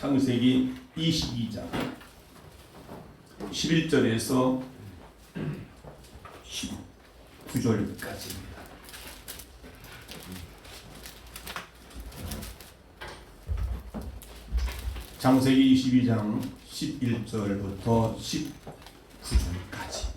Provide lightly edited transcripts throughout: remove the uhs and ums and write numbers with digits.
창세기 22장 11절에서 19절까지입니다. 창세기 22장 11절부터 19절까지입니다.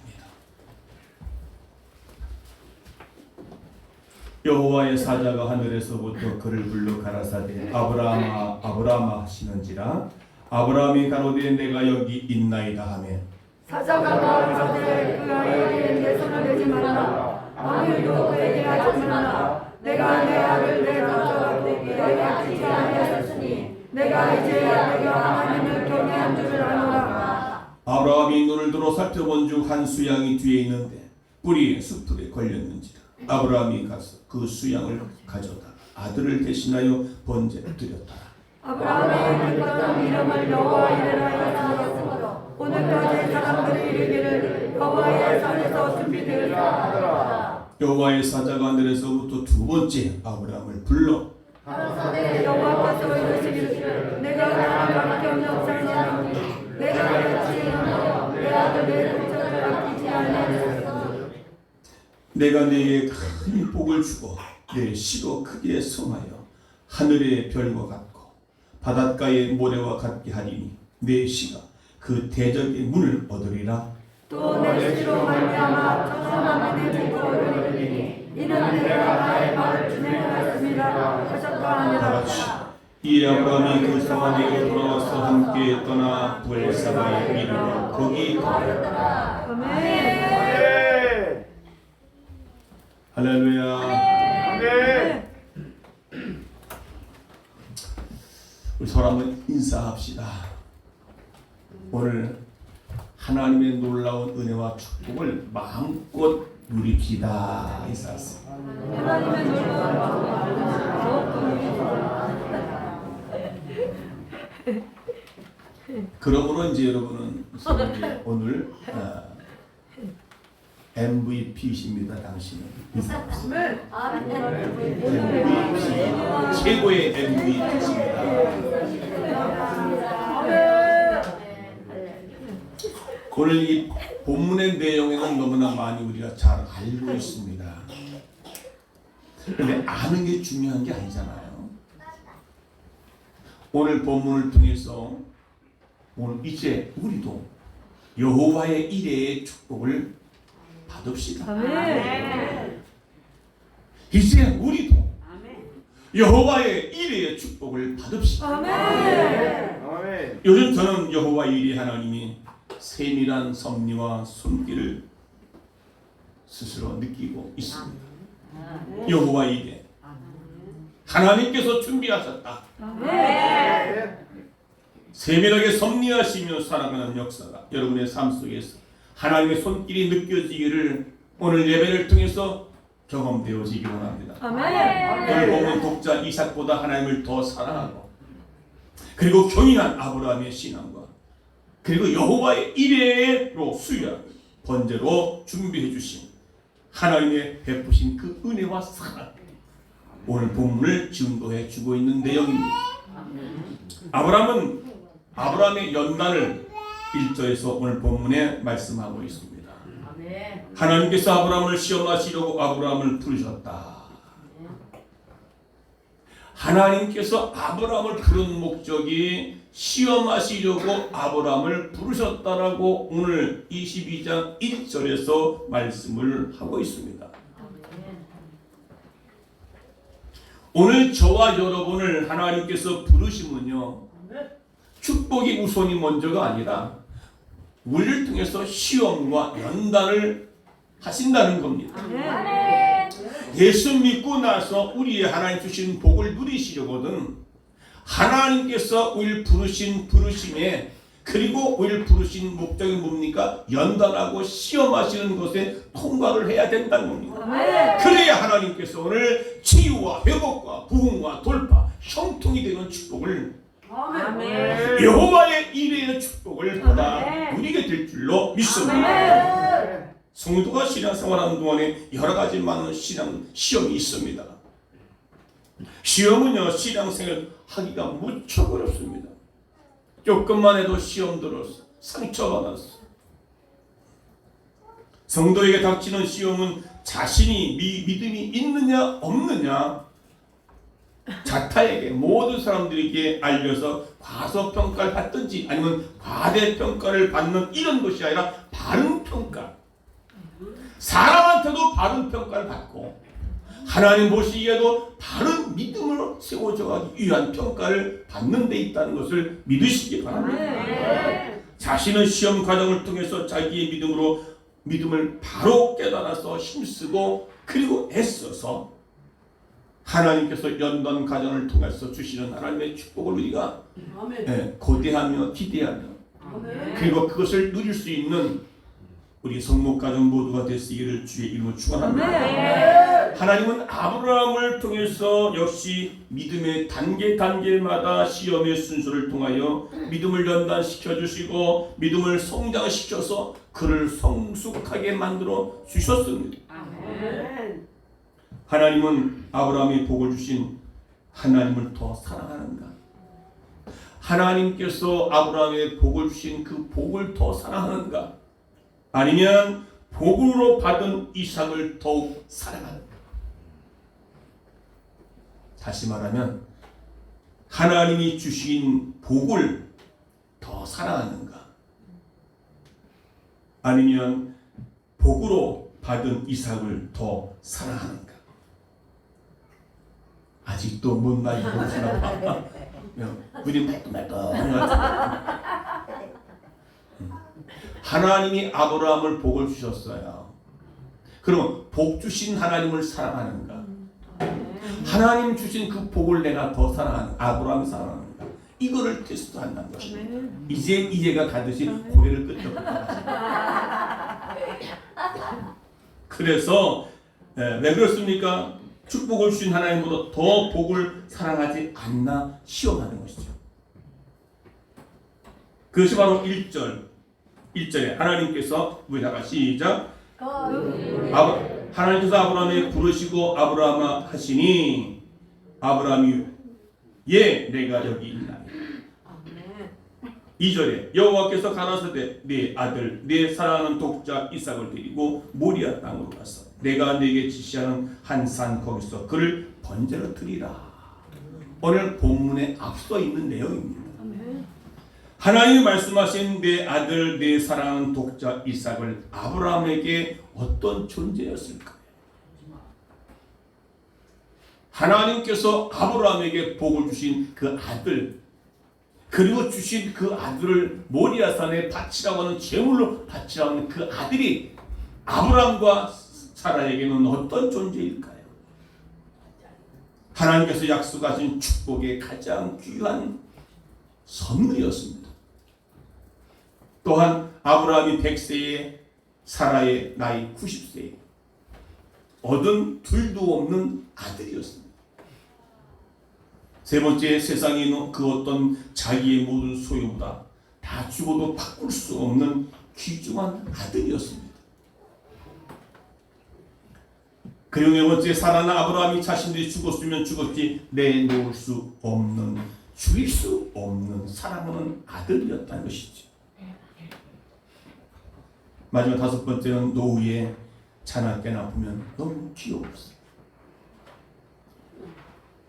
여호와의 사자가 하늘에서부터 그를 불러 가라사대 아브라함아 아브라함아 하시는지라 아브라함이 가로되 내가 여기 있나이다 하매 사자가 말하되 그 아이에게 내 손을 대지 말라 아무 일도 그에게 하지 말라 내가 내 아를 내 가져가고 내가 지지 아니하였으니 내가 이제야 내가 하나님을 경외한 줄을 아노라. 아브라함이 눈을 들어 살펴본 중 한 수양이 뒤에 있는데 뿔이 숲풀에 걸렸는지라 아브라함이 가서 그 수양을 가져다 아들을 대신하여 번제를 드렸더라. 아브라함이 그 땅 이름을 여호와 이레라 하였으므로 오늘까지 사람들이 이르기를 여호와의 산에서 준비되었다 하더라. 여호와의 사자가 하늘에서부터 두 번째 아브라함을 불러 가라사대 여호와께서 이르시기를 내가 나를 경영하노니 내가 같이 하며 내 아들 내 독자를 아끼지 아니하였으니 내가 네게 큰 복을 주고 내 씨로 크게 성하여 하늘의 별과 같고 바닷가의 모래와 같게 하리니 내 씨가 그 대적의 문을 얻으리라. 또 내 씨로 말미암아 천사만민의 복을 얻으리니 이는 내가 나의 말을 준행하였습니다 하셨다 하니라. 이에 아브라함이 그 사람에게 돌아와서 함께 떠나 부엘사바에 이르러 거기 거하였더라. 아멘. 할렐루야. 아멘. 우리 서로 한번 인사합시다. 오늘 하나님의 놀라운 은혜와 축복을 마음껏 누립시다. 인사하세요. 하나님의 그러므로 이제 여러분은 오늘 MVP이십니다. 당신은 MVP, 최고의 MVP이십니다. 오늘 이 본문의 내용에는 너무나 많이 우리가 잘 알고 있습니다. 그런데 아는 게 중요한 게 아니잖아요. 오늘 본문을 통해서 오늘 이제 우리도 여호와의 이레의 축복을 받읍시다. 아멘. 이제 우리도 여호와의 이레의 축복을 받읍시다. 아멘. 요즘 저는 여호와 이레 하나님이 세밀한 섭리와 손길을 스스로 느끼고 있습니다. 여호와 이레 하나님께서 준비하셨다. 아멘. 세밀하게 섭리하시며 살아가는 역사가 여러분의 삶 속에서 하나님의 손길이 느껴지기를 오늘 예배를 통해서 경험되어지기 원합니다. 오늘 보면 독자 이삭보다 하나님을 더 사랑하고 그리고 경인한 아브라함의 신앙과 그리고 여호와의 이레로 수요하는 번제로 준비해 주신 하나님의 베푸신 그 은혜와 사랑 오늘 본문을 증거해 주고 있는 내용입니다. 아브라함의 연단을 1절에서 오늘 본문에 말씀하고 있습니다. 하나님께서 아브라함을 시험하시려고 아브라함을 부르셨다. 하나님께서 아브라함을 부른 목적이 시험하시려고 아브라함을 부르셨다라고 오늘 22장 1절에서 말씀을 하고 있습니다. 오늘 저와 여러분을 하나님께서 부르시면요 축복이 우선이 먼저가 아니라 우리를 통해서 시험과 연단을 하신다는 겁니다. 예수 믿고 나서 우리의 하나님 주신 복을 누리시려거든 하나님께서 우리를 부르신 부르심에 그리고 우리를 부르신 목적이 뭡니까? 연단하고 시험하시는 것에 통과를 해야 된다는 겁니다. 그래야 하나님께서 오늘 치유와 회복과 부흥과 돌파, 형통이 되는 축복을 여호와의 이레의 축복을 받아 누리게 될 줄로 믿습니다. 성도가 신앙생활하는 동안에 여러 가지 많은 시험이 있습니다. 시험은요 신앙생활 하기가 무척 어렵습니다. 조금만 해도 시험 들었어. 상처받았어. 성도에게 닥치는 시험은 자신이 믿음이 있느냐 없느냐 자타에게 모든 사람들에게 알려서 과소평가를 받든지 아니면 과대평가를 받는 이런 것이 아니라 바른 평가. 사람한테도 바른 평가를 받고 하나님 보시기에도 바른 믿음을 세워져가기 위한 평가를 받는 데 있다는 것을 믿으시기 바랍니다. 자신은 시험 과정을 통해서 자기의 믿음을 바로 깨달아서 힘쓰고 그리고 애써서 하나님께서 연단 과정을 통해서 주시는 하나님의 축복을 우리가 고대하며 기대하며 그리고 그것을 누릴 수 있는 우리 성목가정 모두가 되시기를 주의 이름으로 축원합니다. 하나님은 아브라함을 통해서 역시 믿음의 단계마다 시험의 순서를 통하여 믿음을 연단시켜 주시고 믿음을 성장시켜서 그를 성숙하게 만들어 주셨습니다. 하나님은 아브라함이 복을 주신 하나님을 더 사랑하는가? 하나님께서 아브라함에 복을 주신 그 복을 더 사랑하는가? 아니면 복으로 받은 이삭을 더욱 사랑하는가? 다시 말하면 하나님이 주신 복을 더 사랑하는가? 아니면 복으로 받은 이삭을 더 사랑하는가? 아직도 뭔 말인지 모르시나 봐. 우리 하나님이 아브라함을 복을 주셨어요. 그러면 복 주신 하나님을 사랑하는가? 하나님 주신 그 복을 내가 더 사랑하는 아브라함이 사랑하는가? 이거를 테스트한다는 것입니다. 이제 이해가 가듯이 고개를 끄덕끄덕. 그래서 왜 그렇습니까? 축복을 주신 하나님보다 더 복을 사랑하지 않나 시험하는 것이죠. 그것이 바로 1절에 하나님께서 우리다가 시작. 하나님께서 아브라함에 부르시고 아브라함아 하시니 아브라함이 예 내가 여기 있나니. 2절에 여호와께서 가라사대 내 아들 내 사랑하는 독자 이삭을 데리고 모리아 땅으로 가서 내가 네게 지시하는 한 산 거기서 그를 번제로 드리라. 오늘 본문에 앞서 있는 내용입니다. 하나님이 말씀하신 내 아들 내 사랑하는 독자 이삭을 아브라함에게 어떤 존재였을까요? 하나님께서 아브라함에게 복을 주신 그 아들 그리고 주신 그 아들을 모리아산에 바치라고 하는 제물로 바치라고 하는 그 아들이 아브라함과 사라에게는 어떤 존재일까요? 하나님께서 약속하신 축복의 가장 귀한 선물이었습니다. 또한 아브라함이 100세에 사라의 나이 90세에 얻은 둘도 없는 아들이었습니다. 세 번째, 세상에 있는 그 어떤 자기의 모든 소유보다 다 죽어도 바꿀 수 없는 귀중한 아들이었습니다. 그리고 네 번째, 사라나 아브라함이 자신들이 죽었으면 죽었지 내놓을 수 없는 죽일 수 없는 사랑하는 아들이었다는 것이죠. 마지막 다섯 번째는 노후에 자나깨나 보면 너무 귀여웠어요.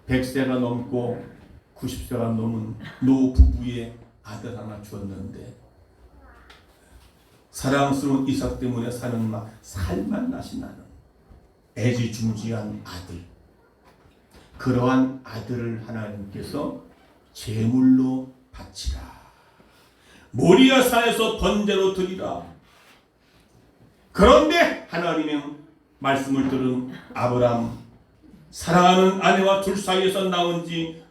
100세가 넘고 90세가 넘은 노 부부의 아들 하나 주었는데 사랑스러운 이삭 때문에 사는 막 살만 나시 나는 애지중지한 아들, 그러한 아들을 하나님께서 제물로 바치라. 모리아산에서 번제로 드리라. 그런데 하나님의 말씀을 들은 아브라함, 사랑하는 아내와 둘 사이에서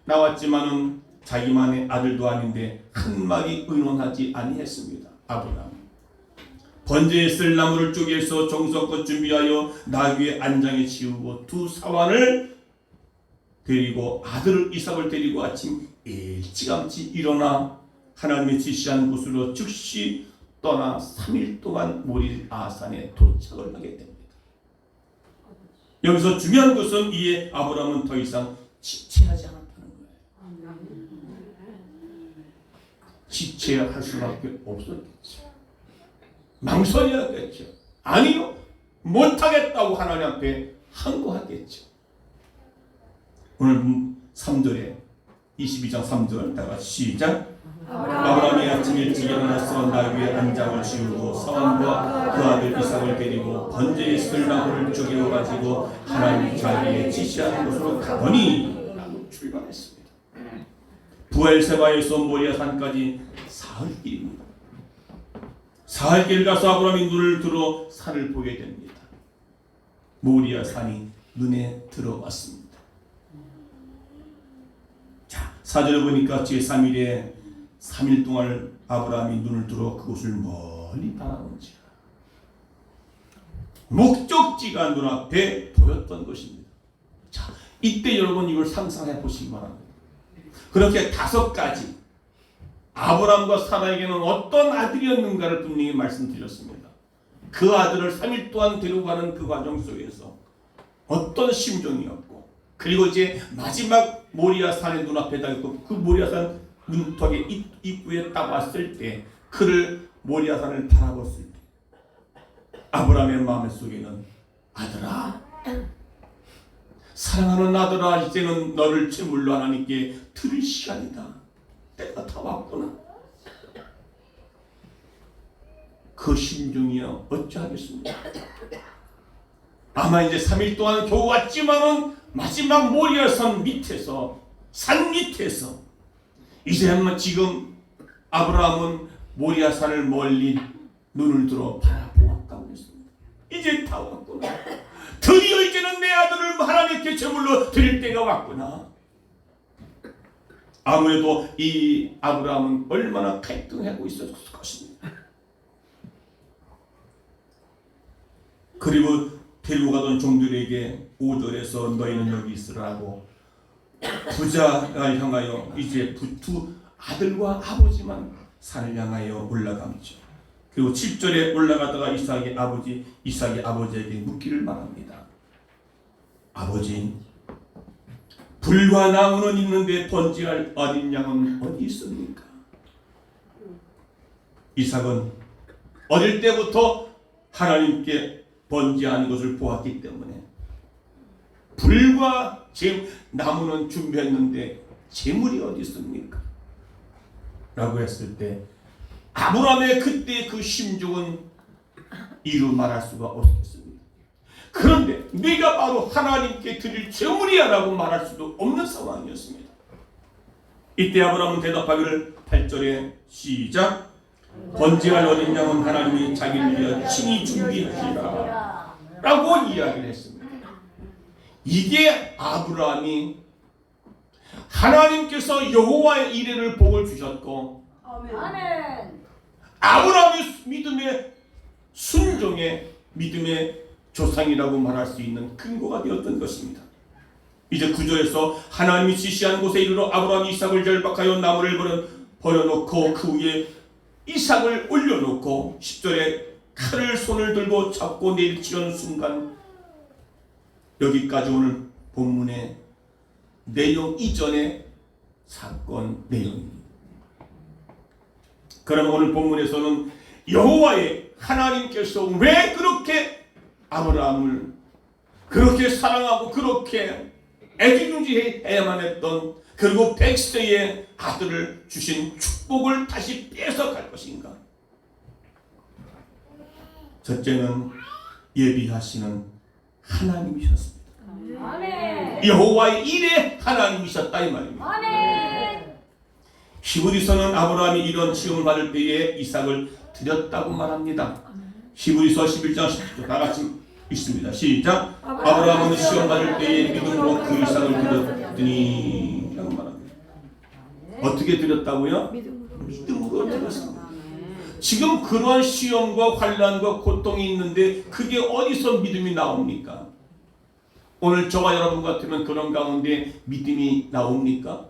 나왔지만은 자기만의 아들도 아닌데 한 마디 의논하지 아니했습니다. 아브라함 번제에 쓸 나무를 쪼개서 정성껏 준비하여 나귀의 안장에 지우고 두 사환을 데리고 아들 이삭을 데리고 아침 일찌감치 일어나 하나님의 지시한 곳으로 즉시 떠나 3일 동안 모리아산에 도착을 하게 됩니다. 여기서 중요한 것은 이에 아브라함은 더 이상 지체하지 않았다는 거예요. 지체할 수밖에 없었겠죠. 망설여야겠죠. 아니요, 못하겠다고 하나님 앞에 항거하겠죠. 오늘 3절에 22장 3절 다 같이 시작. 아브라함이 아침 일찍 일어나서 나귀의 안장을 지우고 사원과 그 아들 이삭을 데리고 번제의 쓸나무를 쪼개어 가지고 하나님 자기의 지시하는 곳으로 가더니 라고 출발했습니다. 부엘세바에서 모리아산까지 사흘길입니다. 사흘길 가서 아브라함이 눈을 들어 산을 보게 됩니다. 모리아산이 눈에 들어왔습니다. 자, 4절에 보니까 제3일에 3일 동안 아브라함이 눈을 들어 그곳을 멀리 바라본지라. 목적지가 눈앞에 보였던 것입니다. 자, 이때 여러분 이걸 상상해 보시기 바랍니다. 그렇게 5가지 아브라함과 사라에게는 어떤 아들이었는가를 분명히 말씀드렸습니다. 그 아들을 3일 동안 데려가는 그 과정 속에서 어떤 심정이었고, 그리고 이제 마지막 모리아산의 눈앞에다 있고 그 모리아산 문턱의 입구에 딱 왔을 때 그를 모리아산을 바라봤을 때 아브라함의 마음 속에는 아들아, 사랑하는 아들아, 이제는 너를 제물로 하나님께 드릴 시간이다. 때가 다 왔구나. 그 심정이야 어찌하겠습니까? 아마 이제 3일 동안 겨우 왔지만은 마지막 모리아산 밑에서, 산 밑에서 이제 한번 지금 아브라함은 모리아산을 멀리 눈을 들어 바라보았다고 했습니다. 이제 다 왔구나. 드디어 이제는 내 아들을 하나님께 제물로 드릴 때가 왔구나. 아무래도 이 아브라함은 얼마나 갈등하고 있었을 것입니다. 그리고 데리고 가던 종들에게 5절에서 너희는 여기 있으라고 부자를 향하여 이제 두 아들과 아버지만 산을 향하여 올라가죠. 그리고 7절에 올라가다가 이삭이 아버지에게 묻기를 말합니다. 아버지, 불과 나무는 있는데 번제할 어린 양은 어디 있습니까? 이삭은 어릴 때부터 하나님께 번제하는 것을 보았기 때문에 불과 나무는 준비했는데 제물이 어디 있습니까? 라고 했을 때 아브라함의 그때 그 심정은 이루 말할 수가 없겠습니다. 그런데 네가 바로 하나님께 드릴 제물이야 라고 말할 수도 없는 상황이었습니다. 이때 아브라함은 대답하기를 8절에 시작. 번제할 어린 양은 하나님이 자기를 위하여 친히 준비하시라 라고 이야기를 했습니다. 이게 아브라함이 하나님께서 여호와의 이레를 복을 주셨고, 아멘. 아브라함이 믿음의 순종의 믿음의 조상이라고 말할 수 있는 근거가 되었던 것입니다. 이제 9절에서 하나님이 지시한 곳에 이르러 아브라함이 이삭을 결박하여 나무를 버려놓고 그 위에 이삭을 올려놓고 10절에 칼을 손을 들고 잡고 내리치려는 순간, 여기까지 오늘 본문의 내용 이전의 사건 내용입니다. 그럼 오늘 본문에서는 여호와의 하나님께서 왜 그렇게 아브라함을 그렇게 사랑하고 그렇게 애지중지해야만 했던, 그리고 100세의 아들을 주신 축복을 다시 뺏어갈 것인가? 첫째는 예비하시는 하나님이셨습니다. 아멘. 여호와의 일의 하나님이셨다 이 말입니다. 아멘. 히브리서는 아브라함이 이런 시험을 받을 때에 이삭을 드렸다고 말합니다. 히브리서 11장 10절 다 같이 있습니다. 시작. 아브라함은 시험 받을 때에 믿음으로 그 이삭을 드렸더니 라고 말합니다. 어떻게 드렸다고요? 믿음으로 드렸습니다. 지금 그러한 시험과 환난과 고통이 있는데 그게 어디서 믿음이 나옵니까? 오늘 저와 여러분 같으면 그런 가운데 믿음이 나옵니까?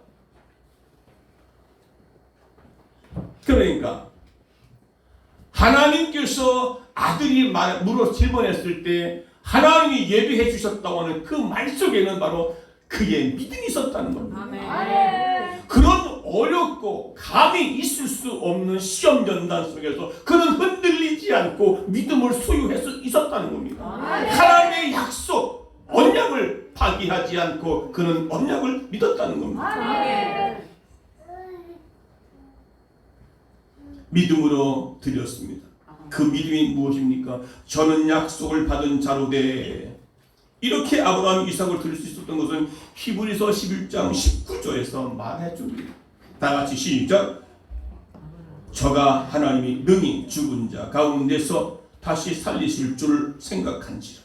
그러니까 하나님께서 아들이 물어 질문했을 때 하나님이 예비해 주셨다고 하는 그 말 속에는 바로 그의 믿음이 있었다는 겁니다. 아멘. 그런 어렵고 감히 있을 수 없는 시험 연단 속에서 그는 흔들리지 않고 믿음을 소유할 수 있었다는 겁니다. 하나님의 약속, 언약을 파기하지 않고 그는 언약을 믿었다는 겁니다. 믿음으로 드렸습니다. 그 믿음이 무엇입니까? 저는 약속을 받은 자로되, 이렇게 아브라함이 이삭을 드릴 수 있었던 것은 히브리서 11장 19절에서 말해 줍니다. 다 같이 시작. 저가 하나님이 능히 죽은 자 가운데서 다시 살리실 줄 생각한지라.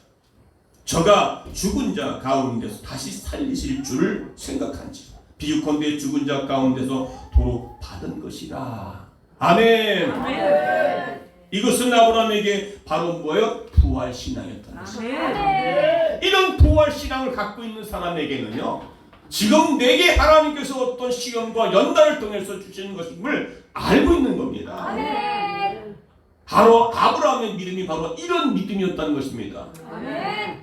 저가 죽은 자 가운데서 다시 살리실 줄 생각한지라. 비유컨대 죽은 자 가운데서 도로 받은 것이라. 아멘. 아멘. 이것은 아브라함에게 바로 뭐예요? 부활신앙이었다는 것입니다. 이런 부활신앙을 갖고 있는 사람에게는요, 지금 내게 하나님께서 어떤 시험과 연단을 통해서 주시는 것임을 알고 있는 겁니다. 바로 아브라함의 믿음이 바로 이런 믿음이었다는 것입니다.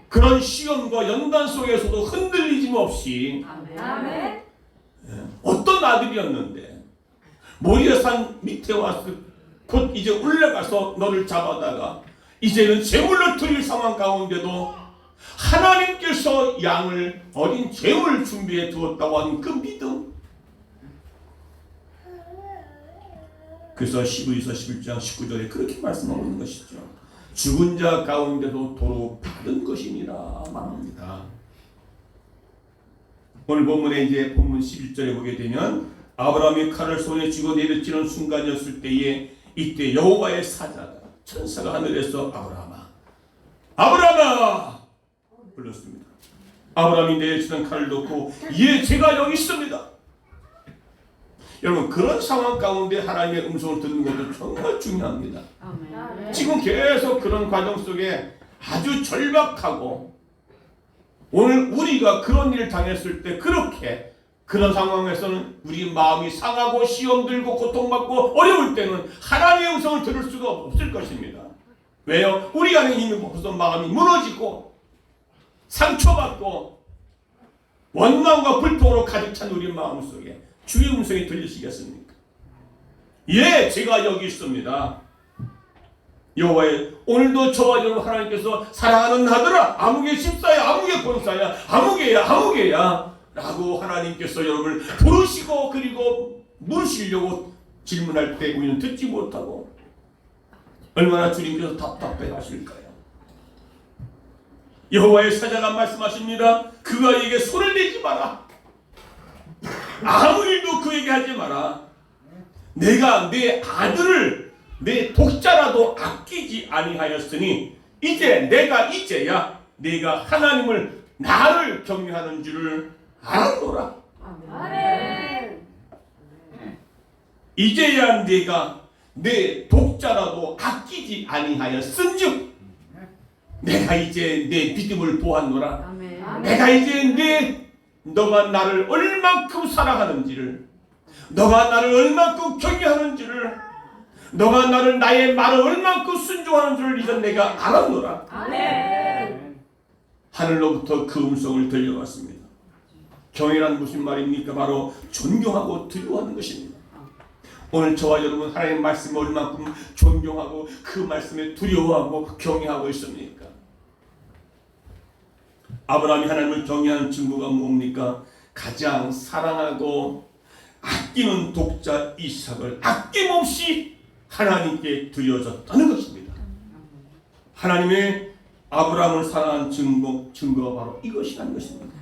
그런 시험과 연단 속에서도 흔들리짐 없이 어떤 아들이었는데 모리아산 밑에 와서 곧 이제 올라가서 너를 잡아다가 이제는 제물로 드릴 상황 가운데도 하나님께서 양을 어린 제물을 준비해 두었다고 하는 그 믿음. 그래서 히브리서 11장 19절에 그렇게 말씀하고 있는 것이죠. 죽은 자 가운데도 도로 받은 것이니라 말합니다. 오늘 본문에 이제 본문 11절에 보게 되면 아브라함이 칼을 손에 쥐고 내려치는 순간이었을 때에 이때 여호와의 사자가, 천사가 하늘에서 아브라함아 불렀습니다. 아브라함이 내려치던 칼을 놓고 예 제가 여기 있습니다. 여러분, 그런 상황 가운데 하나님의 음성을 듣는 것도 정말 중요합니다. 지금 계속 그런 과정 속에 아주 절박하고, 오늘 우리가 그런 일을 당했을 때 그렇게 그런 상황에서는 우리 마음이 상하고 시험 들고 고통받고 어려울 때는 하나님의 음성을 들을 수가 없을 것입니다. 왜요? 우리 안에 이미 벌써 마음이 무너지고 상처받고 원망과 불통으로 가득 찬 우리 마음속에 주의 음성이 들리시겠습니까? 예, 제가 여기 있습니다. 여호와의, 오늘도 저와 여러분 하나님께서 사랑하는 아들아, 아무개 집사야, 아무개 권사야, 아무개야 라고 하나님께서 여러분을 부르시고 그리고 물으시려고 질문할 때 우리는 듣지 못하고 얼마나 주님께서 답답해 하실까요? 여호와의 사자가 말씀하십니다. 그에게 손을 대지 마라. 아무 일도 그에게 하지 마라. 내가 내 아들을 내 독자라도 아끼지 아니하였으니 이제야 내가 하나님을 나를 경외하는 줄을 알았노라. 아멘. 이제야 내가 내 독자라도 아끼지 아니하였은즉 내가 이제 내 믿음을 보았노라. 아멘. 내가 이제 너가 나를 얼만큼 사랑하는지를, 너가 나를 얼만큼 경외하는지를, 너가 나의 말을 얼만큼 순종하는 줄을 이제 내가 알았노라. 아멘. 하늘로부터 그 음성을 들려왔습니다. 경외란 무슨 말입니까? 바로 존경하고 두려워하는 것입니다. 오늘 저와 여러분 하나님의 말씀을 얼만큼 존경하고 그 말씀에 두려워하고 경외하고 있습니까? 아브라함이 하나님을 경외하는 증거가 뭡니까? 가장 사랑하고 아끼는 독자 이삭을 아낌없이 하나님께 드려졌다는 것입니다. 하나님의 아브라함을 사랑한 증거가 바로 이것이라는 것입니다.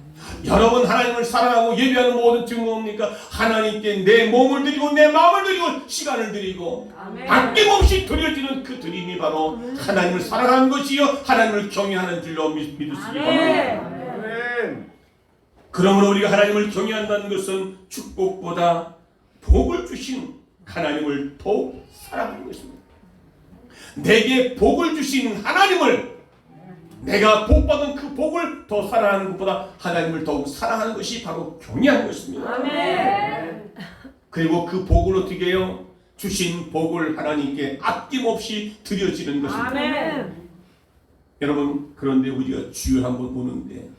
여러분, 하나님을 사랑하고 예배하는 모든 증거가 뭡니까? 하나님께 내 몸을 드리고 내 마음을 드리고 시간을 드리고 아낌없이 드려지는 그 드림이 바로 하나님을 사랑하는 것이요 하나님을 경외하는 줄로 믿으시기 바랍니다. 그러므로 우리가 하나님을 경외한다는 것은 축복보다 복을 주신 하나님을 더욱 사랑하는 것입니다. 내게 복을 주신 하나님을, 내가 복받은 그 복을 더 사랑하는 것보다 하나님을 더욱 사랑하는 것이 바로 경외하는 것입니다. 아멘. 그리고 그 복을 어떻게 해요? 주신 복을 하나님께 아낌없이 드려지는 것입니다. 아멘. 여러분, 그런데 우리가 주를 한번 보는데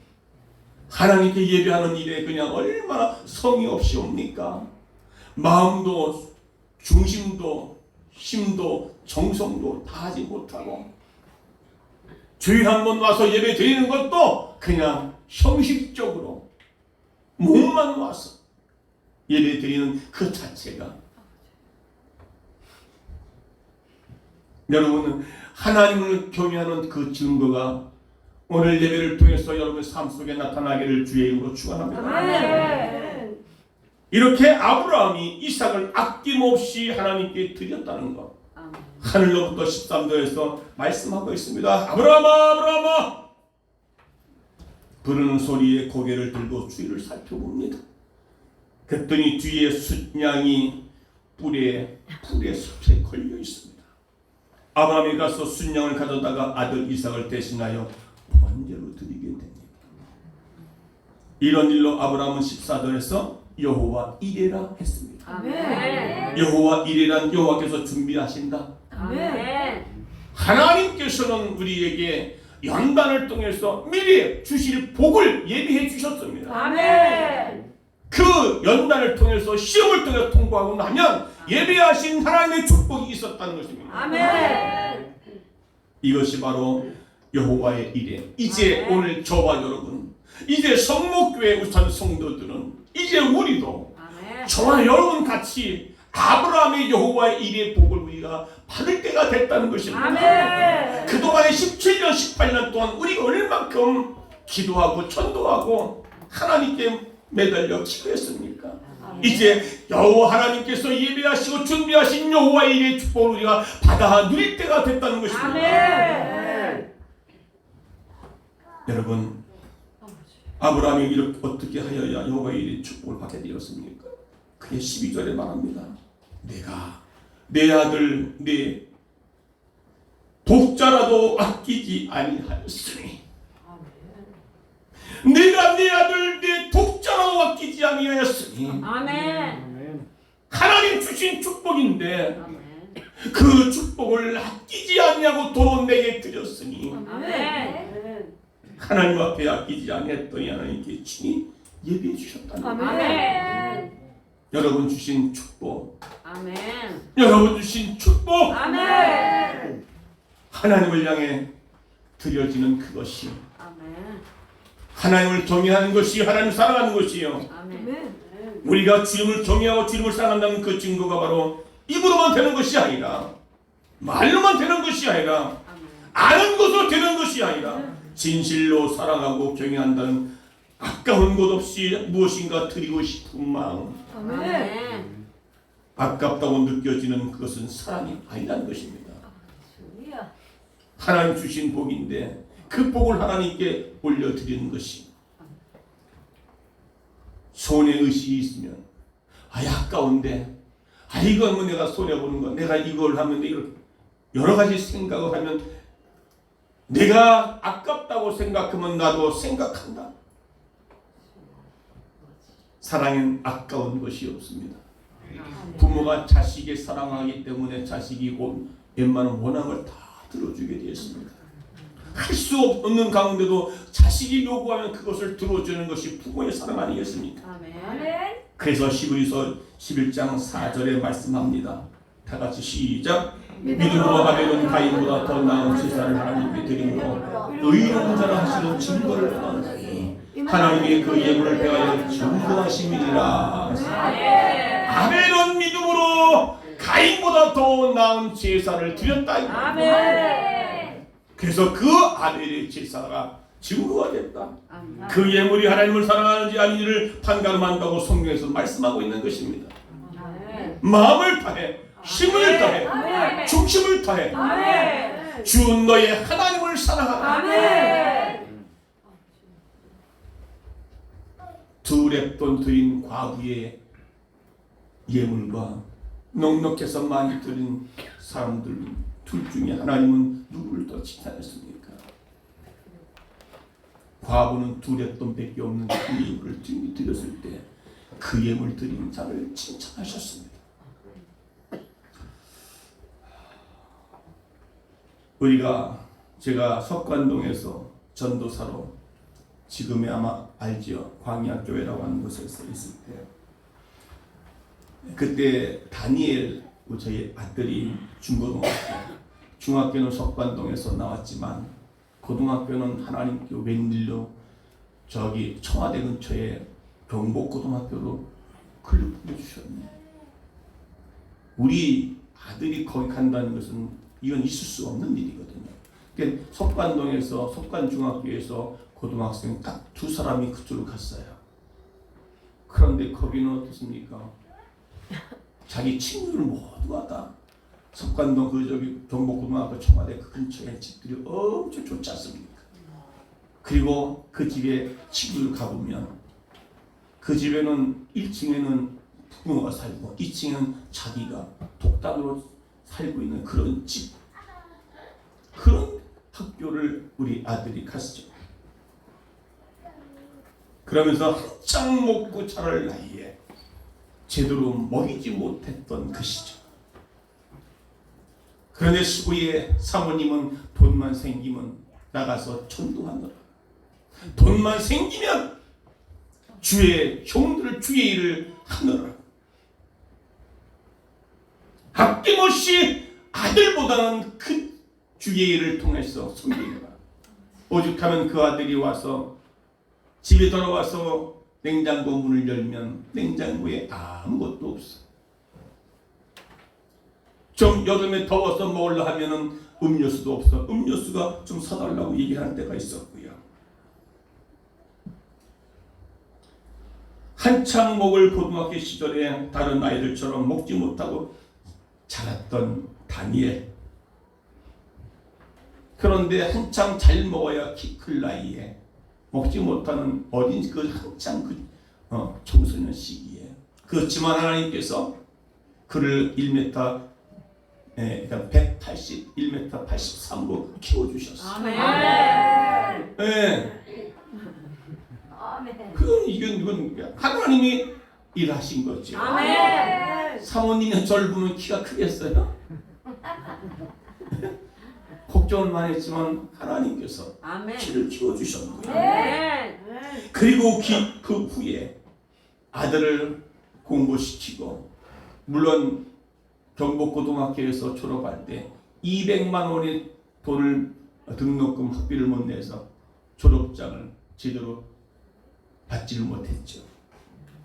하나님께 예배하는 일에 그냥 얼마나 성의 없이 옵니까? 마음도 중심도 힘도 정성도 다하지 못하고 주일 한 번 와서 예배 드리는 것도 그냥 형식적으로 몸만 와서 예배 드리는 그 자체가, 여러분 하나님을 경외하는 그 증거가 오늘 예배를 통해서 여러분 삶 속에 나타나기를 주의 이름으로 축원합니다. 이렇게 아브라함이 이삭을 아낌없이 하나님께 드렸다는 것, 하늘로부터 13절에서 말씀하고 있습니다. 아브라함아, 아브라함아, 부르는 소리에 고개를 들고 주위를 살펴봅니다. 그랬더니 뒤에 순양이 뿔에 숲에 걸려 있습니다. 아브라함이 가서 순양을 가져다가 아들 이삭을 대신하여 번제로 드리게 됩니다. 이런 일로 아브라함은 14절에서 여호와 이레라 했습니다. 아멘. 여호와 이레란 여호와께서 준비하신다. 아멘. 하나님께서는 우리에게 연단을 통해서 미리 주실 복을 예비해 주셨습니다. 아멘. 그 연단을 통해서 시험을 통해 통과하고 나면 예비하신 하나님의 축복이 있었다는 것입니다. 아멘. 이것이 바로 여호와의 이레. 이제 아멘. 오늘 저와 여러분, 이제 성목교회 우선 성도들은, 이제 우리도 아멘. 저와 여러분 같이 아브라함의 여호와의 이레의 복을 우리가 받을 때가 됐다는 것입니다. 아멘. 그동안의 17년 18년 동안 우리가 얼만큼 기도하고 전도하고 하나님께 매달려 기도했습니까? 이제 여호와 하나님께서 예배하시고 준비하신 여호와의 이레의 축복을 우리가 받아 누릴 때가 됐다는 것입니다. 아멘. 여러분, 아브라함이 이렇게 어떻게 하여야 여호와의 이레의 축복을 받게 되었습니까? 그게 12절에 말합니다. 내가 내 아들 내 독자라도 아끼지 아니하였으니, 내가 내 아들 내 독자라도 아끼지 아니하였으니, 아멘. 하나님 주신 축복인데 아멘. 그 축복을 아끼지 아니하고 도로 내게 드렸으니, 아멘. 하나님 앞에 아끼지 아니했더니 하나님께 친히 예비해 주셨다는 아멘. 거예요. 아멘. 여러분 주신 축복, 아멘. 여러분 주신 축복, 아멘. 하나님을 향해 드려지는 그것이, 아멘. 하나님을 경외하는 것이, 하나님을 사랑하는 것이요, 아멘. 우리가 주님을 경외하고 주님을 사랑한다는 그 증거가 바로 입으로만 되는 것이 아니라, 말로만 되는 것이 아니라, 아는 것으로 되는 것이 아니라, 진실로 사랑하고 경외한다는 아까운 것 없이 무엇인가 드리고 싶은 마음, 아멘. 아깝다고 느껴지는 그것은 사랑이 아니라는 것입니다. 주야. 하나님 주신 복인데 그 복을 하나님께 올려드리는 것이, 손에 의식이 있으면 아까운데, 이거 뭐 내가 손해보는 거, 내가 이걸 하면 이걸 여러 가지 생각을 하면, 내가 아깝다고 생각하면 나도 생각한다. 사랑엔 아까운 것이 없습니다. 부모가 자식의 사랑하기 때문에 자식이 웬만한 원함을 다 들어주게 되었습니다. 할 수 없는 가운데도 자식이 요구하면 그것을 들어주는 것이 부모의 사랑 아니겠습니까? 아멘. 그래서 히브리서 11장 4절에 말씀합니다. 다 같이 시작. 믿음으로 아벨은 가인보다 더 나은 제사를 하나님께 드림으로 의로운 자라 하시는 증거를 받았으니 하나님의 그 예물을 배하여 증거하심이니라. 아벨은 믿음으로 가인보다 더 나은 제사를 드렸다. 아멘. 그래서 그 아벨의 제사가 증거가 됐다. 그 예물이 하나님을 사랑하는지 아닌지를 판가름한다고 성경에서 말씀하고 있는 것입니다. 마음을 다해, 힘을 다해, 중심을 다해, 아멘. 주 너의 하나님을 사랑하라. 아멘. 두 랩돈 드린 과부의 예물과 넉넉해서 많이 드린 사람들 둘 중에 하나님은 누구를 더 칭찬했습니까? 과부는 두 랩돈밖에 없는 그 예물을 드렸을 때 그 예물 드린 자를 칭찬하셨습니다. 제가 석관동에서 전도사로, 지금의 아마 알지요, 광야교회라고 하는 곳에서 있을 때 그때 다니엘 저희 아들이 중학교는 석관동에서 나왔지만 고등학교는 하나님께 웬일로 저기 청와대 근처에 경복고등학교로 보내주셨네. 우리 아들이 거기 간다는 것은 이건 있을 수 없는 일이거든요. 그러니까 석관동에서 석관중학교에서 고등학생 딱 2사람이 그쪽으로 갔어요. 그런데 거기는 어떻습니까? 자기 친구를 모두가 다 석관동 저기 경복고등학교 청와대 그 근처에 집들이 엄청 좋지 않습니까? 그리고 그 집에 친구를 가보면 그 집에는 1층에는 부모가 살고 2층에는 자기가 독단으로 살고 있는 그런 집, 그런 학교를 우리 아들이 갔죠. 그러면서 한창 먹고 자랄 나이에 제대로 먹이지 못했던 그 시절. 그런데 우리의 사모님은 돈만 생기면 나가서 전도하느라, 돈만 생기면 주의 형들 주의 일을 하느라 아낌없이 아들보다는 큰 주의 일을 통해서 섬기느라, 오죽하면 그 아들이 와서 집에 돌아와서 냉장고 문을 열면 냉장고에 아무것도 없어. 좀 여름에 더워서 먹으려 하면은 음료수도 없어. 음료수가 좀 사달라고 얘기를 하는 때가 있었고요. 한창 먹을 고등학교 시절에 다른 아이들처럼 먹지 못하고 자랐던 다니엘. 그런데 한창 잘 먹어야 키 클 나이에 먹지 못하는 어린 그 한창 청소년 시기에, 그렇지만 하나님께서 그를 1m, 그러니까 181m 83로 키워주셨어요. 아멘. 네. 이건 하나님이 일하신 거죠. 아멘. 사모님이 저를 보면 키가 크겠어요? 걱정을 많이 했지만 하나님께서 키를 키워주셨는 거예요. 그리고 그 후에 아들을 공부시키고, 물론 경복고등학교에서 졸업할 때 200만 원의 돈을 등록금 학비를 못 내서 졸업장을 제대로 받지를 못했죠.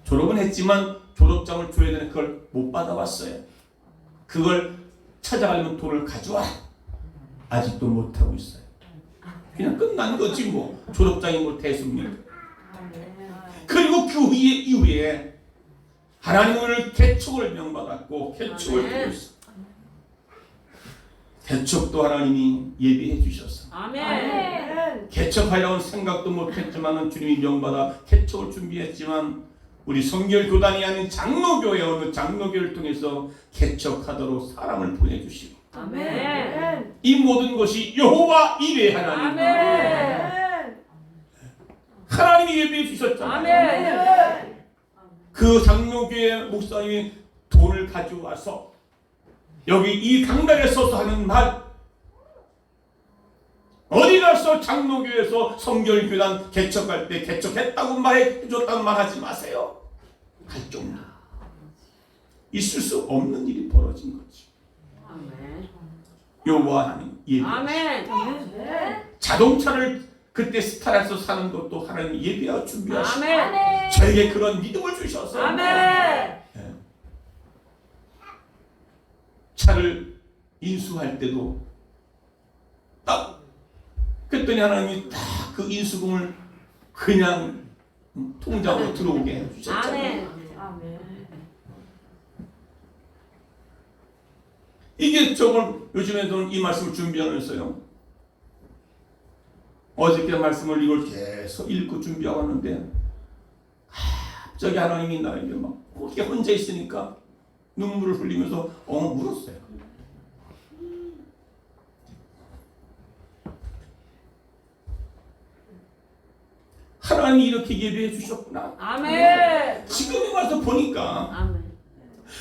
졸업은 했지만 졸업장을 줘야 되는 그걸 못 받아왔어요. 그걸 찾아가려면 돈을 가져와. 아직도 못하고 있어요. 그냥 끝난 거지 뭐. 졸업장이 뭐 대수입니까? 그리고 그 이후에 하나님을 개척을 명받았고 개척을 하고 있어. 개척도 하나님이 예비해 주셨어. 아멘. 개척하려는 생각도 못했지만 주님이 명받아 개척을 준비했지만 우리 성결교단이 아닌 장로교회, 어느 장로교회를 통해서 개척하도록 사람을 보내주시고, 아멘. 이 모든 것이 여호와 이레 하나님, 아멘. 하나님이 예비해 주셨잖아요. 아멘. 그 장로교회 목사님이 돈을 가져와서 여기 이 강단에 서서 하는 말, 어디 가서 장로교회에서 성결교단 개척할 때 개척했다고 말해줬다고 말하지 마세요. 할 정도. 있을 수 없는 일이 벌어진 거지. 여호와 하나님 예비하시고, 자동차를 그때 스타일에서 사는 것도 하나님 예비하고 준비하시고 저에게 그런 믿음을 주셔서 차를 인수할 때도 딱 그랬더니 하나님이 딱 그 인수금을 그냥 통장으로 들어오게 해주셨잖아요. 이게 저걸 요즘에도 이 말씀을 준비하면서요, 어저께 말씀을 이걸 계속 읽고 준비하고 왔는데 갑자기 하나님이 나에게 막 그렇게 혼자 있으니까 눈물을 흘리면서 울었어요. 하나님이 이렇게 예배해 주셨구나. 아멘. 지금 와서 보니까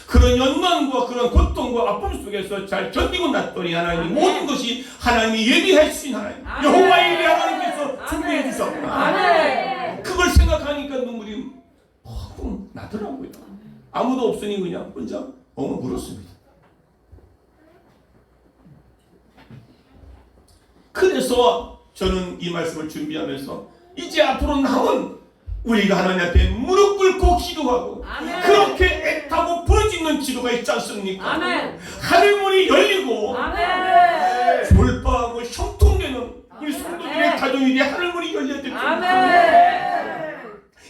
그런 연망과 그런 고통과 아픔 속에서 잘 견디고 났더니 하나님이 모든 것이 하나님이 예비할 수 있는 하나님, 여호와 이레 하나님께서 준비해 주셨구나. 그걸 생각하니까 눈물이 펑 나더라고요. 아무도 없으니 그냥 혼자 엉엉 울었습니다. 그래서 저는 이 말씀을 준비하면서 이제 앞으로 남은 우리가 하나님 앞에 무릎 꿇고 기도하고 아멘. 그렇게 애타고 부르짖는 기도가 있지 않습니까? 아멘. 하늘문이 열리고 아멘. 졸파하고 형통되는 우리 성도들의 가정이 하늘문이 열려야 될 아멘. 때입니다.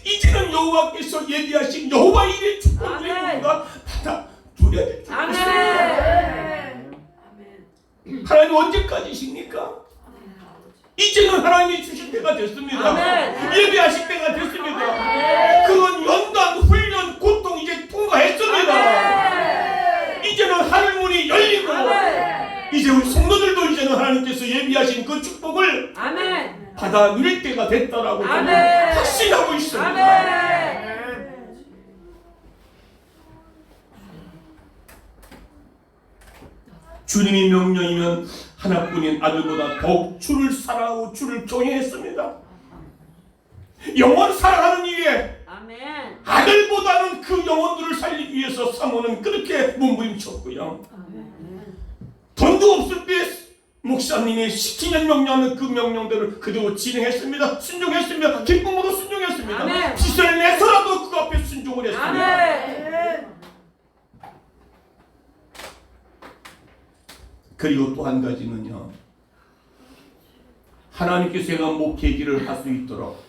이제는 여호와께서 예비하신 여호와 일의 축복을 아멘. 우리가 받아 누려야 될 줄 아멘. 믿습니다. 하나님 언제까지십니까? 이제는 하나님이 주실 때가 됐습니다. 아멘. 예비하실 때가 됐습니다. 그건 연단, 훈련, 고통 이제 통과했습니다. 아멘. 이제는 하늘문이 열리고 아멘. 이제 우리 성도들도 이제는 하나님께서 예비하신 그 축복을 아멘. 받아 누릴 때가 됐다라고 저는 아멘. 확신하고 있습니다. 아멘. 주님이 명령이면 하나뿐인 아들보다 더욱 주를 사랑하고 주를 경외했습니다. 영원 사랑하는 일에 아멘. 아들보다는 그 영혼들을 살리기 위해서 사모는 그렇게 몸부림쳤고요. 돈도 없을 때 목사님이 시키는 명령하는 그 명령대로 그대로 진행했습니다. 순종했습니다. 기쁨으로 순종했습니다. 아멘. 빚을 내서라도 그 앞에 순종을 했습니다. 아멘. 그리고 또 한 가지는요, 하나님께서 제가 목회기를 할 수 있도록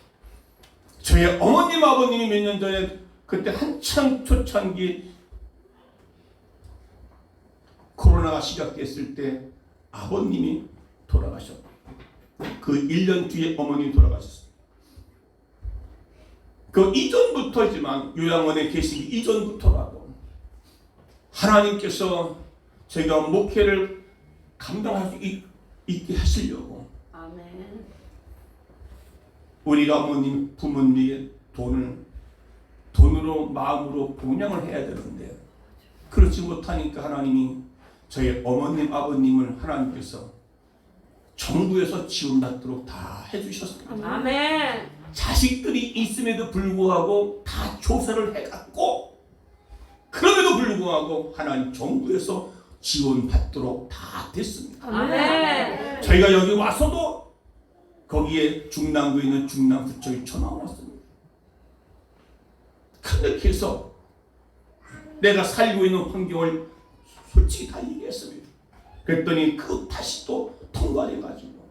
저의 어머님 아버님이 몇 년 전에 그때 한창 초창기 코로나가 시작됐을 때 아버님이 돌아가셨고 그 1년 뒤에 어머님이 돌아가셨어요. 그 이전부터지만 요양원에 계시기 이전부터라도 하나님께서 제가 목회를 감당할 수 있게 하시려고 아멘. 우리 어머님 부모님의 돈으로 마음으로 봉양을 해야 되는데 그렇지 못하니까 하나님이 저희 어머님 아버님을 하나님께서 정부에서 지원받도록 다 해주셨습니다. 아멘. 자식들이 있음에도 불구하고 다 조사를 해갖고 그럼에도 불구하고 하나님 정부에서 지원받도록 다 됐습니다. 아멘. 저희가 여기 와서도 거기에 중랑구에 있는 중랑구청에 전화가 왔습니다. 그렇게 해서 내가 살고 있는 환경을 솔직히 다 얘기했습니다. 그랬더니 그 다시 또 통과해가지고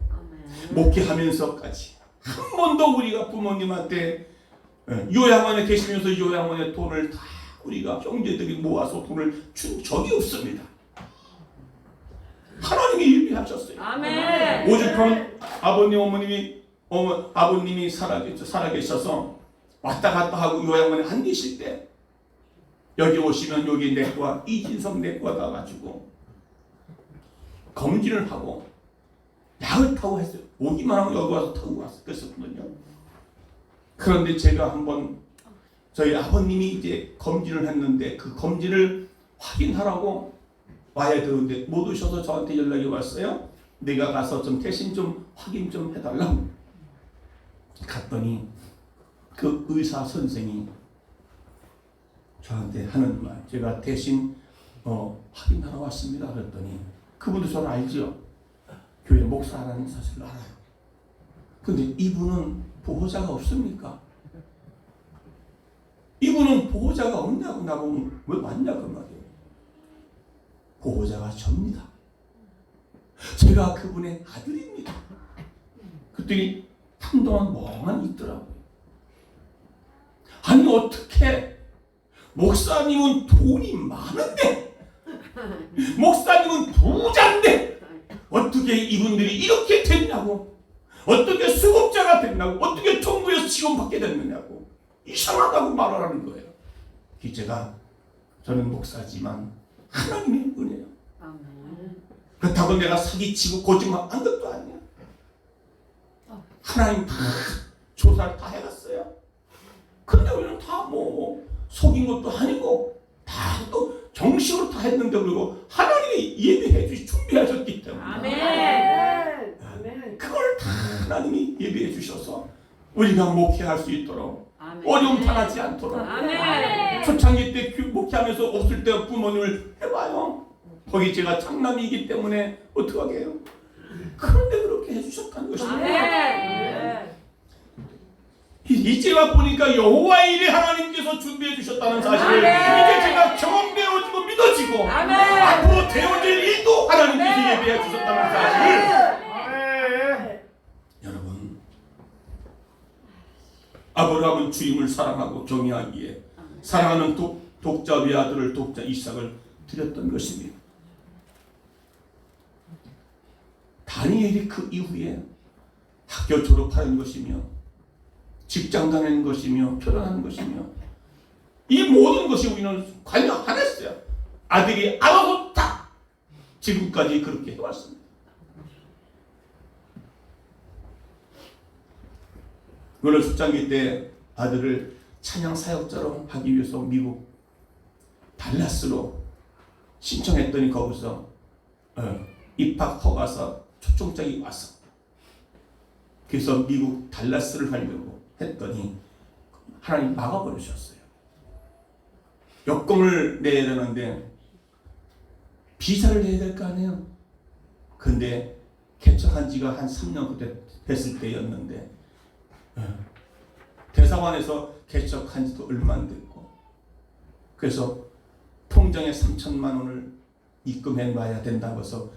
목회하면서까지 한 번도 우리가 부모님한테 요양원에 계시면서 요양원의 돈을 다 우리가 형제들이 모아서 돈을 준 적이 없습니다. 하나님이 예비하셨어요. 아멘. 오죽하면 아버님 어머님이 아버님이 살아계셔서 왔다 갔다 하고 요양원에 안 계실 때 여기 오시면 여기 내과 이진성 내과가 가지고 검진을 하고 약을 타고 했어요. 오기만 하면 여기 와서 타고 왔었거든요. 그런데 제가 한번 저희 아버님이 이제 검진을 했는데 그 검진을 확인하라고 와야 되는데 못 오셔서 저한테 연락이 왔어요. 내가 가서 좀 대신 좀 확인 좀 해달라고. 갔더니 그 의사 선생이 저한테 하는 말, 제가 대신 확인하러 왔습니다. 그랬더니 그분도 저를 알죠. 교회 목사라는 사실을 알아요. 근데 이분은 보호자가 없습니까? 이분은 보호자가 없냐고 나보고 왜 왔냐 그 말이에요. 보호자가 접니다. 제가 그분의 아들입니다. 그랬더니 한동안 멍하니 있더라고요. 아니 어떻게 목사님은 돈이 많은데 목사님은 부자인데 어떻게 이분들이 이렇게 됐냐고, 어떻게 수급자가 됐냐고, 어떻게 정부에서 지원받게 됐느냐고 이상하다고 말을 하는 거예요. 제가 저는 목사지만 하나님의 은혜요. 그렇다고 내가 사기치고 고증한 것도 아니야. 하나님 다 조사를 다 해갔어요. 근데 우리는 다 속인 것도 아니고 다 또 정식으로 다 했는데 그리고 하나님이 예비해 주시 준비하셨기 때문에 아멘. 그걸 다 하나님이 예비해 주셔서 우리가 목회할 수 있도록 어려움 당하지 않도록. 초창기 때 목회하면서 없을 때 부모님을 해봐요. 거기 제가 장남이기 때문에 어떡하게 해요. 그런데 그렇게 해주셨다는 것입니다. 이제와 보니까 여호와의 일에 하나님께서 준비해 주셨다는 사실을 이제 제가 경험되어지고 믿어지고 앞으로 되어질 일도 하나님께서 예비해 주셨다는 사실을. 여러분, 아브라함은 주님을 사랑하고 경외하기에 사랑하는 독자 외아들을 독자 이삭을 드렸던 것입니다. 다니엘이 그 이후에 학교 졸업하는 것이며 직장 다니는 것이며 결혼하는 것이며 이 모든 것이 우리는 관여 안 했어요. 아들이 알아서 딱 지금까지 그렇게 해왔습니다. 오늘 출장기 때 아들을 찬양 사역자로 하기 위해서 미국 달라스로 신청했더니 거기서 입학 허가서 초청장이 왔어. 그래서 미국 달라스를 하려고 했더니 하나님 막아버리셨어요. 여권을 내려는데 비자를 내야 될 거 아니에요. 근데 개척한 지가 한 3년 그때 됐을 때였는데 대사관에서 개척한 지도 얼마 안 됐고 그래서 통장에 3천만 원을 입금해 놔야 된다고 해서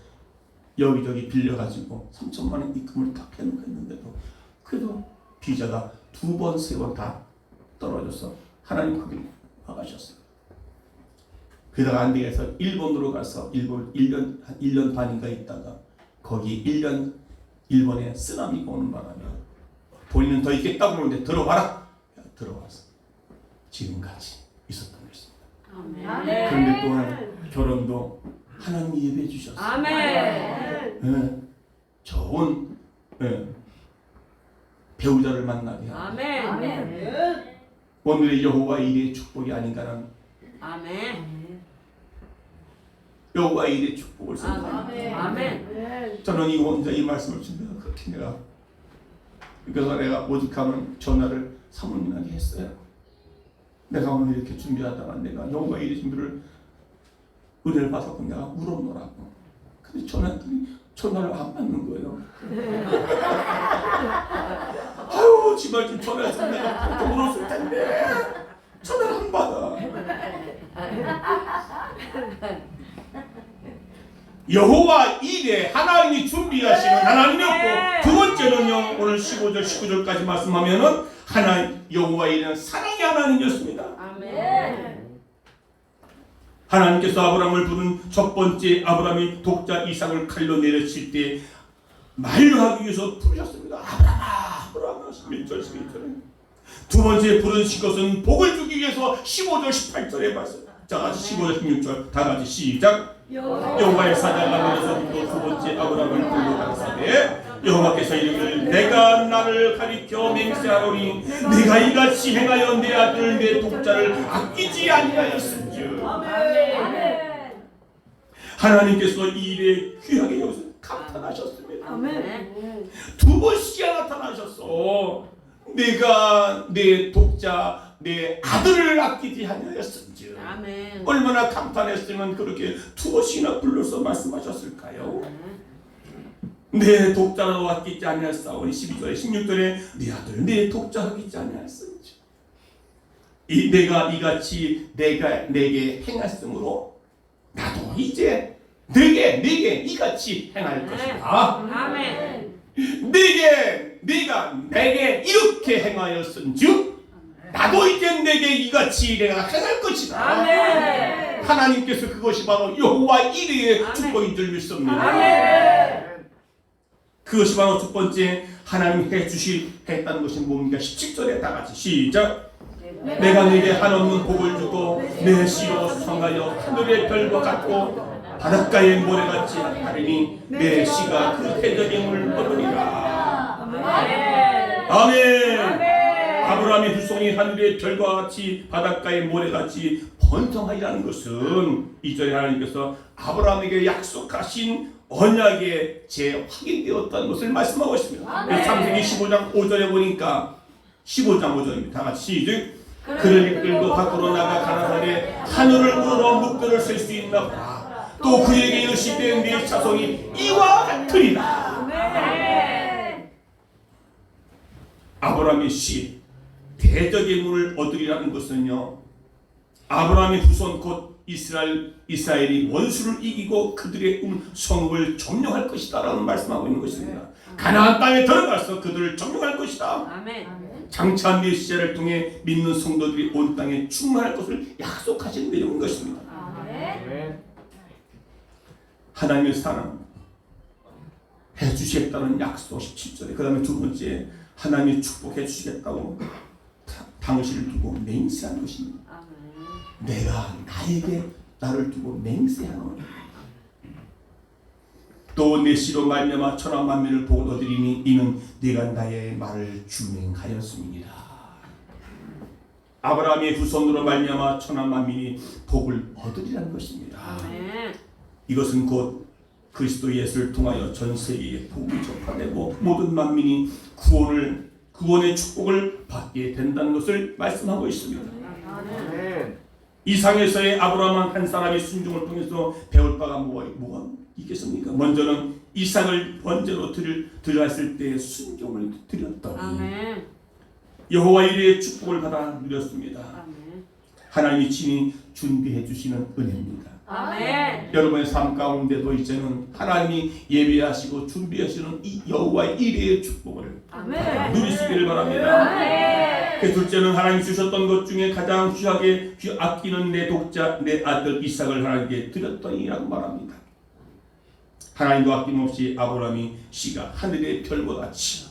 여기저기 빌려가지고 3천만 원 입금을 딱 해놓고 했는데도 그래도 비자가 2번, 3번 다 떨어져서 하나님 거기 막으셨어요. 그러다가 안 되겠어 일본으로 가서 일본 1년 반인가 있다가 거기 1년 일본에 쓰나미가 오는 바람에 본인은 더 있겠다고 그러는데 들어와라. 들어와서 지금까지 있었던 것입니다. 그런데 또한 결혼도 하나님이 예배해 주셨어요. 아멘. 좋은 배우자를 만나게 하고 아멘. 오늘의 여호와 일의 축복이 아닌가는 여호와 일의 축복을 생각합니다. 아멘. 저는 이 혼자 이 말씀을 준비하고 그렇게 그래서 내가 오직하면 전화를 사모님에게 했어요. 내가 오늘 이렇게 준비하다가 내가 여호와 일의 준비를 은혜를 받았고 내가 물어보라고. 근데 전화를 안 받는 거예요. 아유 지발 좀 전화해서 내가 또 물었을 텐데 전화를 안 받아. 여호와 일에 하나님이 준비하시는 하나님이었고 두 번째는요 오늘 15절 19절까지 말씀하면은 여호와 일에는 사랑의 하나님이었습니다. 아멘. 하나님께서 아브라함을 부른 첫 번째 아브라함이 독자 이삭을 칼로 내려칠 때 만류하기 위해서 부르셨습니다. 아브라함 11절 12절에 두 번째 부르신 것은 복을 주기 위해서 15절 18절에 말씀. 자 같이 15절 16절 다 같이 시작. 여호와의 사자가 내려서부터 두 번째 아브라함을 불러 가라사대 여호와께서 이르기를 내가 나를 가리켜 맹세하노니 네가 이같이 행하여 내 아들 내 독자를 아끼지 아니하였은즉. 하나님께서 이 일에 귀하게 여기서 감탄하셨습니다. 두 번씩이나 나타나셨어. 내가 내 독자 내 아들을 아끼지 아니하였은즉. 얼마나 감탄했으면 그렇게 두 번씩이나 불러서 말씀하셨을까요? 내 독자로 아끼지 아니하였사오니 12절에 16절에 네 아들 내 독자 아끼지 아니하였은즉. 내가 이같이 내게 행하였으므로 나도 이제 내게 이같이 행할 것이다. 아멘. 내가 이렇게 행하였은즉 나도 이제 내게 이같이 내가 행할 것이다. 아멘. 하나님께서 그것이 바로 여호와 이레의 축복인 줄 믿습니다. 아멘. 그것이 바로 첫 번째 하나님 했다는 것이 뭡니까? 17절에 다 같이 시작. 내가 네게 한없는 복을 주고 내 씨로 수성하여 하늘의 별과 같고 바닷가의 모래같이 하리니 내 씨가 그 해저림을 얻으리라. 아멘. 아브라함의 후손이 하늘의 별과 같이 바닷가의 모래같이 번성하리라는 것은 이전에 하나님께서 아브라함에게 약속하신 언약의 재확인되었다는 것을 말씀하고 있습니다. 창세기 15장 5절에 보니까 15장 5절입니다. 다 같이 시작. 그를 이끌고 밖으로 나가 가나안에 하늘을 우러러 묵들을 쓸 수 있나 보라. 또 그에게 이르시되 네 자손이 이와 같으리라. 아브라함의 씨 대적의 문을 얻으리라는 것은요, 아브라함의 후손 곧 이스라엘이 원수를 이기고 그들의 성읍을 점령할 것이다 라는 말씀하고 있는 것입니다. 가나안 땅에 들어가서 그들을 점령할 것이다. 아멘. 장차 메시아를 통해 믿는 성도들이 온 땅에 충만할 것을 약속하신 내용인 것입니다. 아멘. 하나님의 사랑 해주시겠다는 약속 17절에, 그 다음에 두 번째 하나님이 축복해 주시겠다고 당신을 두고 맹세한 것입니다. 내가 나를 두고 맹세하노니 또 내 씨로 말미암아 천하 만민을 복을 얻으리니 이는 네가 나의 말을 준행하였음이니라. 아브라함의 후손으로 말미암아 천하 만민이 복을 얻으리라는 것입니다. 아멘. 이것은 곧 그리스도 예수를 통하여 전 세계에 복이 전파되고 모든 만민이 구원의 축복을 받게 된다는 것을 말씀하고 있습니다. 아멘. 이상에서의 아브라함 한 사람의 순종을 통해서 배울 바가 뭐가 있겠습니까? 먼저는 이삭을 번제로 드렸을 때 순종을 드렸더니 아멘. 여호와 이레의 축복을 받아 누렸습니다. 아멘. 하나님이 친히 준비해 주시는 은혜입니다. 아멘. 여러분의 삶 가운데도 이제는 하나님이 예배하시고 준비하시는 이 여호와 이레의 축복을 아멘. 누리시기를 바랍니다. 아멘. 그 둘째는 하나님 주셨던 것 중에 가장 귀하게 아끼는 내 독자 내 아들 이삭을 하나님께 드렸더니라고 말합니다. 하나님도 아낌없이 아브라함이 씨가 하늘의 별과 같이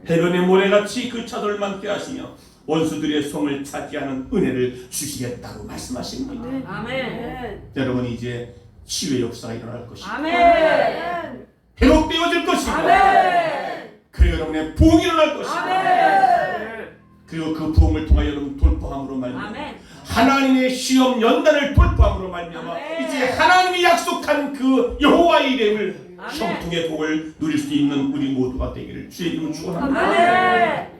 해변의 모래같이 그 차돌 많게 하시며 원수들의 성을 차지하는 은혜를 주시겠다고 말씀하십니다. 아멘. 여러분, 이제 치유의 역사가 일어날 것입니다. 아멘. 회복되어질 것이고, 아멘. 그리고 여러분의 부흥이 일어날 것이고, 아멘. 그리고 그 부흥을 통하여 여러분 돌파함으로 말미암아 아멘. 하나님의 시험 연단을 돌파함으로 말미암아 아멘. 이제 하나님이 약속한 그 여호와의 이름을 아멘. 형통의 복을 누릴 수 있는 우리 모두가 되기를 주의 이름으로 축원합니다. 아멘.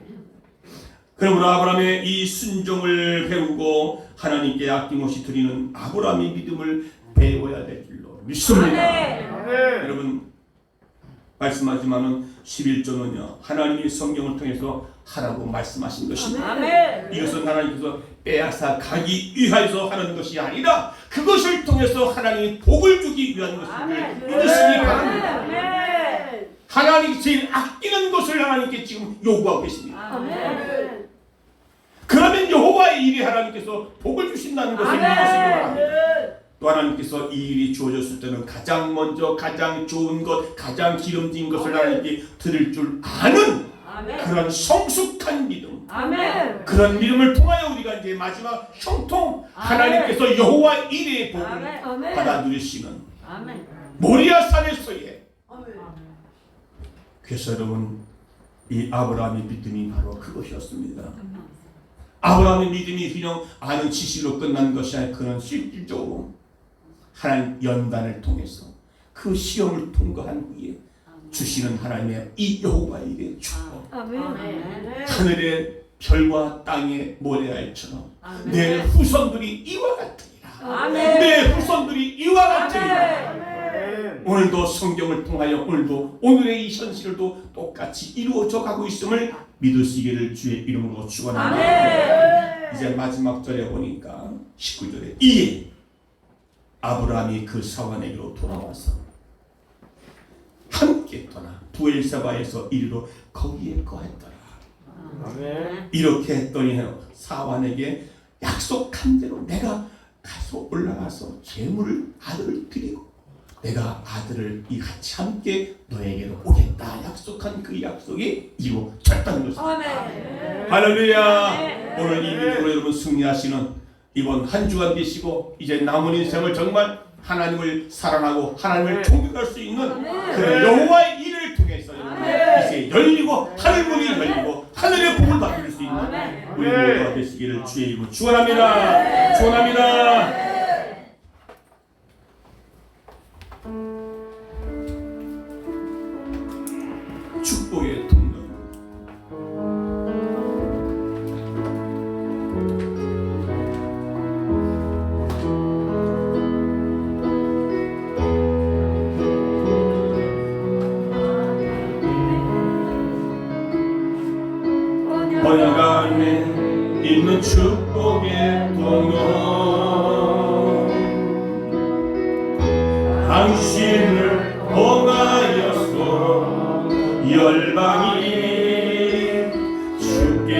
그러므로 아브라함의 이 순종을 배우고 하나님께 아낌없이 드리는 아브라함의 믿음을 배워야 될 줄로 믿습니다. 여러분, 말씀하지만은 11조는요 하나님이 성경을 통해서 하라고 말씀하신 것입니다. 아멘. 이것은 하나님께서 빼앗아 가기 위하여서 하는 것이 아니라 그것을 통해서 하나님이 복을 주기 위한 것을 아멘. 믿으시기 바랍니다. 아멘. 하나님이 제일 아끼는 것을 하나님께 지금 요구하고 계십니다. 아멘. 그러면 여호와의 일이 하나님께서 복을 주신다는 것을 믿으시기 바랍니다. 또 하나님께서 이 일이 주어졌을 때는 가장 먼저 가장 좋은 것, 가장 기름진 것을 하나님께 드릴 줄 아는 그런 성숙한 믿음, 아멘. 그런 믿음을 통하여 우리가 이제 마지막 형통 하나님께서 여호와 일의 복을 아멘. 받아 누리시는 아멘. 모리아 산에서의, 아멘. 그래서 여러분, 이 아브라함의 믿음이 바로 그것이었습니다. 아브라함의 믿음이 그냥 아는 지식으로 끝난 것이 아니라 그는 실질적으로 하나님 연단을 통해서 그 시험을 통과한 후에 주시는 하나님의 이 여호와의 일의 축복, 아멘. 하늘의 별과 땅의 모래알처럼 내 후손들이 이와 같으리라. 아멘. 내 후손들이 이와 같으리라. 오늘도 성경을 통하여 오늘의 이 현실도 똑같이 이루어져 가고 있음을 믿으시기를 주의 이름으로 축원합니다. 이제 마지막 절에 보니까 19절에 이에 아브라함이 그 사환에게로 돌아와서 함께 떠나 부엘세바에서 이리로 거기에 거했더라. 이렇게 했더니 사환에게 약속한 대로 내가 가서 올라가서 제물을 아들을 드리고 내가 아들을 같이 함께 너에게로 오겠다 약속한 그 약속이 이루어졌다는 것입니다. 할렐루야. 오늘 이 믿음으로 여러분 승리하시는 이번 한 주간 되시고 이제 남은 인생을 정말 하나님을 사랑하고 하나님을 존경할 수 있는 그런 여호와의 일을 통해서 여러분 이제 열리고 하늘문이 열리고 하늘의 복을 받을 수 있는 우리 모두가 되시기를 주의 이름으로 축원합니다. 축원합니다. 축복의 통로 당신을 통하여서 열방이 주께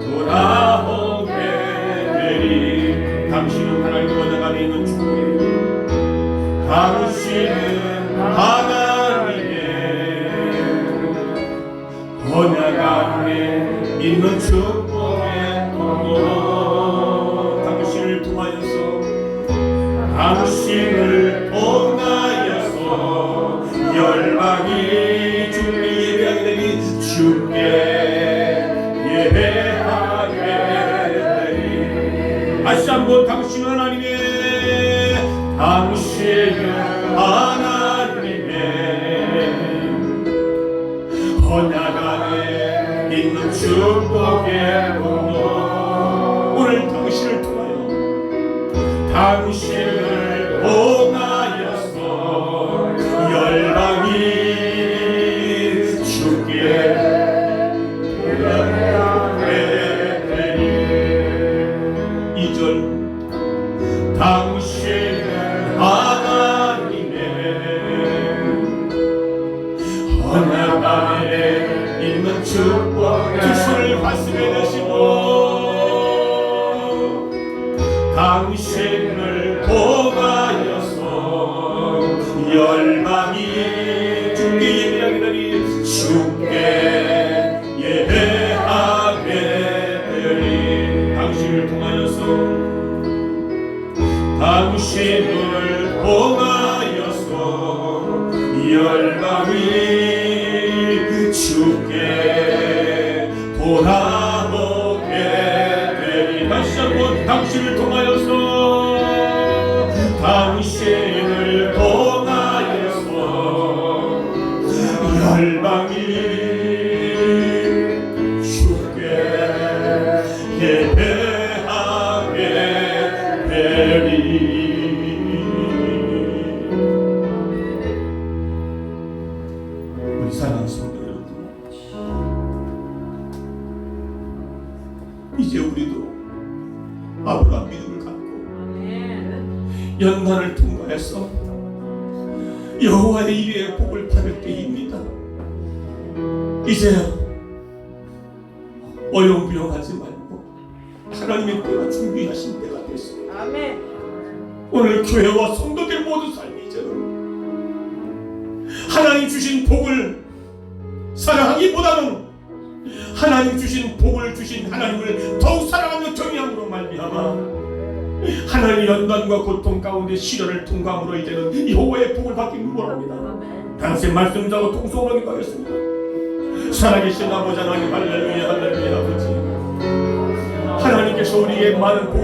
돌아오게 되리. 당신은 하나님과 언약 안에 있는 축복이에요. 당신은 하나님의 언약 안에 있는 축복의 통로. 당신을 통하여서 열방이 주께 예배하게 되니 주께 예배하게 되니. 다시 한번 당신은 하나님의 언약 안에 있는 축복의 통로. 오늘 당신을 통하여 당신을 통하여서 열방이 주께 예배하게 되니. 2절 당신은 하나님의 언약 안에 있는 축복. 두 손을 가슴에 대시고 당신을 통하여서 열방이 주께 예배하게 되니 주께 예배하게 되니. 당신을 통하여서 열방이 주께 돌아오게 되니. 다시 한번 당신을 통하여서 열방이 주께 예배하게 되니. 우리 사랑하는 성도 여러분, 이제 우리도 아브라함 믿음을 갖고 연단을 통과해서 여호와의 이레의 복을 받을 때입니다. 이제 어영부영하지 말고 하나님의 때가 준비하신 때가 됐습니다. 아멘. 오늘 교회와 성도들 모두 삶이 이제는 하나님 주신 복을 사랑하기보다는 하나님 주신 복을 주신 하나님을 더욱 사랑하며 경외함으로 말미암아 하나님의 연단과 고통 가운데 시련을 통과함으로 이제는 여호와의 복을 받기를 원합니다. 당신 말씀 자고 통성으로 기도하겠습니다. 살아계신 아버지 하나님, 할렐루야 할렐루야. 아버지 하나님께서 우리에게 많은 복을